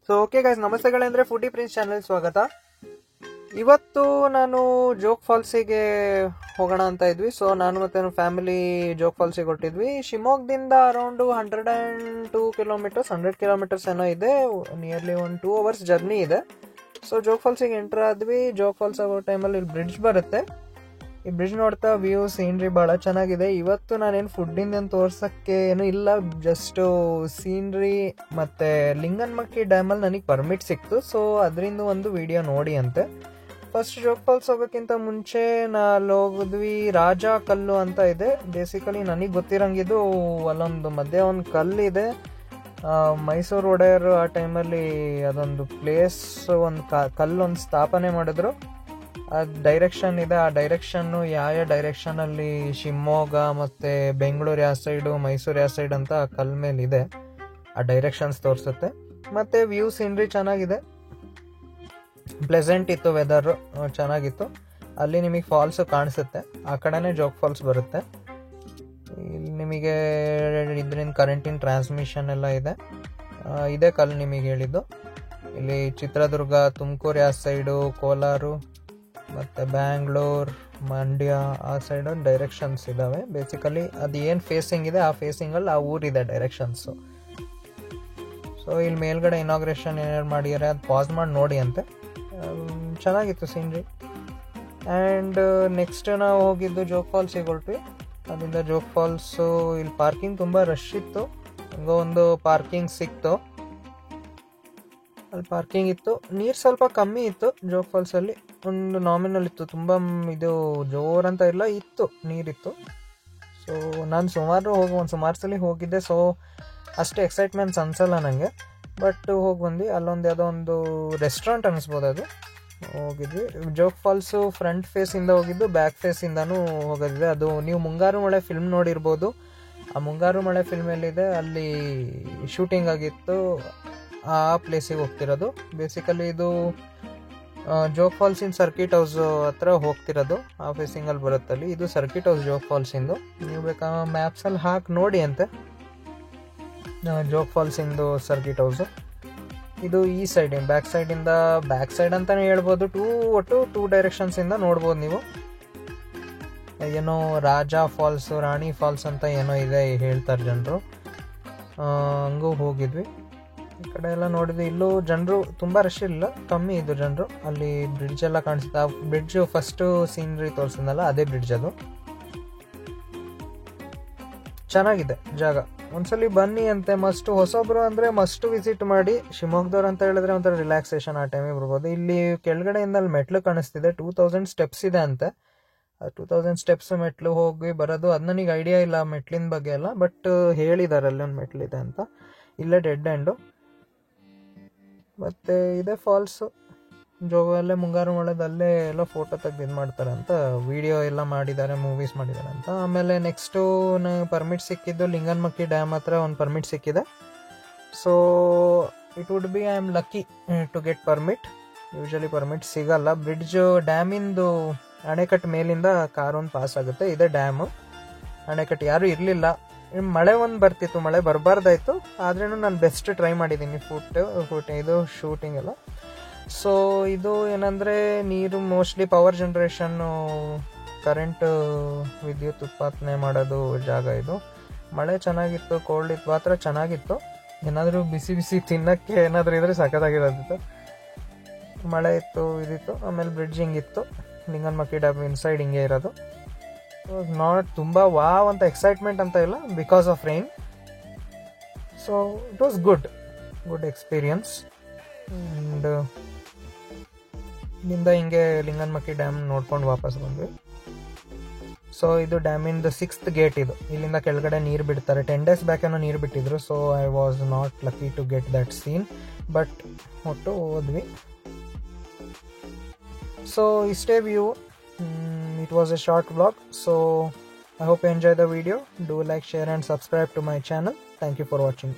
So okay guys, ನಮಸ್ತೆಗಳಂದ್ರೆ foodie prince channel ಸ್ವಾಗತ. ಇವತ್ತು ನಾನು ಜೋಗ್ ಫಾಲ್ಸಿಗೆ ಹೋಗೋಣ ಅಂತ ಇದ್ವಿ. ಸೊ ನಾನು ಮತ್ತೆ ನನ್ನ ಫ್ಯಾಮಿಲಿ ಜೋಗ್ ಫಾಲ್ಸಿಗೆ ಹೊಟ್ಟಿದ್ವಿ. ಶಿವಮೊಗ್ಗದಿಂದ ಅರೌಂಡ್ 102 ಕಿಲೋಮೀಟರ್ಸ್ 100 ಕಿಲೋಮೀಟರ್ಸ್ ಏನೋ ಇದೆ. ನಿಯರ್ಲಿ 2 ಅವರ್ಸ್ ಜರ್ನಿ ಇದೆ. ಸೊ ಜೋಗ್ ಫಾಲ್ಸಿಗೆ ಎಂಟರ್ ಆದ್ವಿ. ಜೋಗ್ ಫಾಲ್ಸ್ ಆಗೋ ಟೈಮಲ್ಲಿ ಇಲ್ಲಿ ಬ್ರಿಡ್ಜ್ ಬರುತ್ತೆ. ಈ ಬ್ರಿಡ್ಜ್ ನೋಡ್ತಾ ವ್ಯೂ ಸೀನ್ರಿ ಭಾಳ ಚೆನ್ನಾಗಿದೆ. ಇವತ್ತು ನಾನೇನು ಫುಡ್ಡಿಂದ ತೋರ್ಸಕ್ಕೆ ಏನು ಇಲ್ಲ, ಜಸ್ಟ್ ಸೀನ್ರಿ ಮತ್ತು ಲಿಂಗನಮಕ್ಕಿ ಡ್ಯಾಮಲ್ಲಿ ನನಗೆ ಪರ್ಮಿಟ್ ಸಿಕ್ತು. ಸೊ ಅದರಿಂದ ಒಂದು ವಿಡಿಯೋ ನೋಡಿ ಅಂತೆ. ಫಸ್ಟ್ ಜೋಗ್ ಫಾಲ್ಸ್ ಹೋಗೋಕ್ಕಿಂತ ಮುಂಚೆ ಅಲ್ಲಿ ಹೋಗಿದ್ವಿ. ರಾಜ ಕಲ್ಲು ಅಂತ ಇದೆ. ಬೇಸಿಕಲಿ ನನಗೆ ಗೊತ್ತಿರಂಗಿದ್ದು ಅಲ್ಲೊಂದು ಮಧ್ಯೆ ಒಂದು ಕಲ್ಲಿದೆ. ಮೈಸೂರು ಒಡೆಯರು ಆ ಟೈಮಲ್ಲಿ ಅದೊಂದು ಪ್ಲೇಸ್, ಒಂದು ಕಲ್ಲೊಂದು ಸ್ಥಾಪನೆ ಮಾಡಿದ್ರು. ಆ ಡೈರೆಕ್ಷನ್ ಇದೆ. ಆ ಡೈರೆಕ್ಷನ್ನು ಯಾವ ಡೈರೆಕ್ಷನಲ್ಲಿ ಶಿವಮೊಗ್ಗ ಮತ್ತು ಬೆಂಗಳೂರು ಯಾವ ಸೈಡು, ಮೈಸೂರು ಯಾವ ಸೈಡ್ ಅಂತ ಕಲ್ ಮೇಲಿದೆ. ಆ ಡೈರೆಕ್ಷನ್ಸ್ ತೋರಿಸುತ್ತೆ. ಮತ್ತು ವ್ಯೂ ಸೀನ್ರಿ ಚೆನ್ನಾಗಿದೆ. ಪ್ಲೆಸೆಂಟ್ ಇತ್ತು, ವೆದರು ಚೆನ್ನಾಗಿತ್ತು. ಅಲ್ಲಿ ನಿಮಗೆ ಫಾಲ್ಸು ಕಾಣಿಸುತ್ತೆ. ಆ ಕಡೆನೇ ಜೋಗ್ ಫಾಲ್ಸ್ ಬರುತ್ತೆ. ಇಲ್ಲಿ ನಿಮಗೆ ಇದರಿಂದ ಕರೆಂಟಿನ ಟ್ರಾನ್ಸ್ಮಿಷನ್ ಎಲ್ಲ ಇದೆ. ಇದೇ ಕಲ್ಲು ನಿಮಗೆ ಹೇಳಿದ್ದು. ಇಲ್ಲಿ ಚಿತ್ರದುರ್ಗ, ತುಮಕೂರು ಯಾವ ಸೈಡು, ಕೋಲಾರ ಮತ್ತು ಬ್ಯಾಂಗ್ಳೂರು, ಮಂಡ್ಯ ಆ ಸೈಡ್ ಡೈರೆಕ್ಷನ್ಸ್ ಇದ್ದಾವೆ. ಬೇಸಿಕಲಿ ಅದು ಏನು ಫೇಸಿಂಗ್ ಇದೆ ಆ ಫೇಸಿಂಗಲ್ಲಿ ಆ ಊರಿದೆ ಡೈರೆಕ್ಷನ್ಸು. ಸೊ ಇಲ್ಲಿ ಮೇಲ್ಗಡೆ ಇನಾಗ್ರೇಷನ್ ಏನೇನು ಮಾಡಿದ್ದಾರೆ ಅದು ಪಾಸ್ ಮಾಡಿ ನೋಡಿ ಅಂತೆ. ಚೆನ್ನಾಗಿತ್ತು ಸೀನ್ರಿ. ಆ್ಯಂಡ್ ನೆಕ್ಸ್ಟ್ ನಾವು ಹೋಗಿದ್ದು ಜೋಗ್ ಫಾಲ್ಸಿಗೆ ಹೊರಟ್ವಿ. ಅದರಿಂದ ಜೋಗ್ ಫಾಲ್ಸು ಇಲ್ಲಿ ಪಾರ್ಕಿಂಗ್ ತುಂಬ ರಶ್ ಇತ್ತು. ಹಂಗೋ ಒಂದು ಪಾರ್ಕಿಂಗ್ ಸಿಕ್ತು. ಅಲ್ಲಿ ಪಾರ್ಕಿಂಗ್ ಇತ್ತು. ನೀರು ಸ್ವಲ್ಪ ಕಮ್ಮಿ ಇತ್ತು ಜೋಗ್ ಫಾಲ್ಸಲ್ಲಿ. ಒಂದು ನಾಮಿನಲ್ ಇತ್ತು, ತುಂಬ ಇದು ಜೋರಂತ ಇಲ್ಲ, ಇತ್ತು, ನೀರಿತ್ತು. ಸೊ ನಾನು ಸುಮಾರು ಸಲ ಹೋಗಿದ್ದೆ. ಸೊ ಅಷ್ಟು ಎಕ್ಸೈಟ್ಮೆಂಟ್ಸ್ ಅನಿಸಲ್ಲ ನನಗೆ. ಬಟ್ ಹೋಗಿ ಬಂದ್ವಿ. ಅಲ್ಲೊಂದು ಯಾವುದೋ ಒಂದು ರೆಸ್ಟೋರೆಂಟ್ ಅನ್ನಿಸ್ಬೋದು, ಅದು ಹೋಗಿದ್ವಿ. ಜೋಗ್ ಫಾಲ್ಸು ಫ್ರಂಟ್ ಫೇಸಿಂದ ಹೋಗಿದ್ದು, ಬ್ಯಾಕ್ ಫೇಸಿಂದನೂ ಹೋಗೋದಿದೆ. ಅದು ನೀವು ಮುಂಗಾರು ಮಳೆ ಫಿಲ್ಮ್ ನೋಡಿರ್ಬೋದು. ಆ ಮುಂಗಾರು ಮಳೆ ಫಿಲ್ಮಲ್ಲಿದೆ, ಅಲ್ಲಿ ಶೂಟಿಂಗ್ ಆಗಿತ್ತು. ಆ ಪ್ಲೇಸಿಗೆ ಹೋಗ್ತಿರೋದು. ಬೇಸಿಕಲಿ ಇದು ಜೋಗ್ ಫಾಲ್ಸಿನ ಸರ್ಕಿಟ್ ಹೌಸ್ ಹತ್ರ ಹೋಗ್ತಿರೋದು. ಆ ಫೇಸಿಂಗಲ್ಲಿ ಬರುತ್ತಲ್ಲಿ. ಇದು ಸರ್ಕಿಟ್ ಹೌಸ್ ಜೋಗ್ ಫಾಲ್ಸಿಂದು. ನೀವು ಬೇಕಾ ಮ್ಯಾಪ್ಸಲ್ಲಿ ಹಾಕಿ ನೋಡಿ ಅಂತೆ. ಜೋಗ್ ಫಾಲ್ಸಿಂದು ಸರ್ಕಿಟ್ ಹೌಸು ಇದು ಈ ಸೈಡ್, ಬ್ಯಾಕ್ ಸೈಡ್ ಅಂತಲೇ ಹೇಳ್ಬೋದು. ಒಟ್ಟು 2 ಡೈರೆಕ್ಷನ್ಸಿಂದ ನೋಡ್ಬೋದು ನೀವು. ಏನೋ ರಾಜ ಫಾಲ್ಸು, ರಾಣಿ ಫಾಲ್ಸ್ ಅಂತ ಏನೋ ಇದೆ ಹೇಳ್ತಾರೆ ಜನರು. ಹಂಗೂ ಹೋಗಿದ್ವಿ. ಈ ಕಡೆ ಎಲ್ಲ ನೋಡಿದ್ವಿ. ಇಲ್ಲೂ ಜನರು ತುಂಬ ರಶ್ ಇಲ್ಲ, ಕಮ್ಮಿ ಇದ್ದು ಜನರು. ಅಲ್ಲಿ ಬ್ರಿಡ್ಜ್ ಎಲ್ಲ ಕಾಣಿಸುತ್ತೆ. ಆ ಬ್ರಿಡ್ಜು ಫಸ್ಟು ಸೀನ್ರಿ ತೋರಿಸಿದ್ನಲ್ಲ, ಅದೇ ಬ್ರಿಡ್ಜ್ ಅದು. ಚೆನ್ನಾಗಿದೆ ಜಾಗ. ಒಂದ್ಸಲಿ ಬನ್ನಿ ಅಂತೆ. ಹೊಸೊಬ್ರು ಅಂದರೆ ಮಸ್ಟು ವಿಸಿಟ್ ಮಾಡಿ. ಶಿವಮೊಗ್ಗದವ್ರು ಅಂತ ಹೇಳಿದ್ರೆ ಒಂಥರ ರಿಲ್ಯಾಕ್ಸೇಷನ್ ಆ ಟೈಮಿಗೆ ಬರ್ಬೋದು. ಇಲ್ಲಿ ಕೆಳಗಡೆಯಿಂದ ಅಲ್ಲಿ ಮೆಟ್ಲು ಕಾಣಿಸ್ತಿದೆ. 2000 ಸ್ಟೆಪ್ಸ್ ಇದೆ ಅಂತೆ. 2000 ಸ್ಟೆಪ್ಸ್ ಮೆಟ್ಲು ಹೋಗಿ ಬರೋದು. ಅದು ನನಗೆ ಐಡಿಯಾ ಇಲ್ಲ ಮೆಟ್ಲಿನ ಬಗ್ಗೆ ಎಲ್ಲ, ಬಟ್ ಹೇಳಿದ್ದಾರೆ ಅಲ್ಲಿ ಒಂದು ಮೆಟ್ಲಿದೆ ಅಂತ. ಇಲ್ಲೇ ಡೆಡ್ ಎಂಡು. ಮತ್ತು ಇದೇ ಫಾಲ್ಸು. ಜೋಗಲ್ಲೇ ಮುಂಗಾರು ಮಳೆದಲ್ಲೇ ಎಲ್ಲ ಫೋಟೋ ತೆಗೆದು ಇದು ಮಾಡ್ತಾರೆ ಅಂತ, ವಿಡಿಯೋ ಎಲ್ಲ ಮಾಡಿದ್ದಾರೆ, ಮೂವೀಸ್ ಮಾಡಿದ್ದಾರೆ ಅಂತ. ಆಮೇಲೆ ನೆಕ್ಸ್ಟು ಪರ್ಮಿಟ್ ಸಿಕ್ಕಿದ್ದು ಲಿಂಗನಮಕ್ಕಿ ಡ್ಯಾಮ್ ಹತ್ರ ಒಂದು ಪರ್ಮಿಟ್ ಸಿಕ್ಕಿದೆ. So it would be I am lucky to get permit. Usually permit ಸಿಗಲ್ಲ. ಬ್ರಿಡ್ಜು ಡ್ಯಾಮಿಂದು ಅಣೆಕಟ್ಟು ಮೇಲಿಂದ ಕಾರೊಂದು ಪಾಸ್ ಆಗುತ್ತೆ. ಇದೇ ಡ್ಯಾಮು. ಅಣೆಕಟ್ಟು ಯಾರೂ ಇರಲಿಲ್ಲ. ಮಳೆ ಒಂದು ಬರ್ತಿತ್ತು, ಮಳೆ ಬರಬಾರ್ದಾಯ್ತು. ಆದ್ರೂ ನಾನು ಬೆಸ್ಟ್ ಟ್ರೈ ಮಾಡಿದ್ದೀನಿ ಇದು ಶೂಟಿಂಗ್ ಎಲ್ಲ. ಸೊ ಇದು ಏನಂದರೆ ನೀರು ಮೋಸ್ಟ್ಲಿ ಪವರ್ ಜನ್ರೇಷನ್ನು, ಕರೆಂಟ್ ವಿದ್ಯುತ್ ಉತ್ಪಾದನೆ ಮಾಡೋದು ಜಾಗ ಇದು. ಮಳೆ ಚೆನ್ನಾಗಿತ್ತು, ಕೋಲ್ಡ್ ಇತ್ತು, ಮಾತ್ರ ಚೆನ್ನಾಗಿತ್ತು. ಏನಾದರೂ ಬಿಸಿ ಬಿಸಿ ತಿನ್ನೋಕ್ಕೆ ಏನಾದರೂ ಇದ್ರೆ ಸಖತ್ತಾಗಿರೋದಿತ್ತು. ಮಳೆ ಇತ್ತು, ಇದಿತ್ತು. ಆಮೇಲೆ ಬ್ರಿಡ್ಜ್ ಹಿಂಗಿತ್ತು. ಲಿಂಗನಮಕ್ಕಿ ಡ್ಯಾಮ್ ಇನ್ಸೈಡ್ ಹಿಂಗೆ ಇರೋದು. ನಾಟ್ ತುಂಬ ವಾವ್ ಅಂತ ಎಕ್ಸೈಟ್ಮೆಂಟ್ ಅಂತ ಇಲ್ಲ, because of rain. So it was good experience. And ಇಲ್ಲಿಂದ ಹಿಂಗೆ ಲಿಂಗನಮಕ್ಕಿ ಡ್ಯಾಮ್ ನೋಡ್ಕೊಂಡು ವಾಪಸ್ ಬಂದ್ವಿ. ಸೊ ಇದು ಡ್ಯಾಮಿಂದು 6th ಗೇಟ್ ಇದು. ಇಲ್ಲಿಂದ ಕೆಳಗಡೆ ನೀರು ಬಿಡ್ತಾರೆ. 10 days ಬ್ಯಾಕ್ ಏನೋ ನೀರು ಬಿಟ್ಟಿದ್ರು. So I was not lucky to get that scene, but ಒಟ್ಟು ಹೋದ್ವಿ. ಸೊ ಇಷ್ಟೇ view. It was a short vlog, so I hope you enjoy the video. Do like, share and subscribe to my channel. Thank you for watching.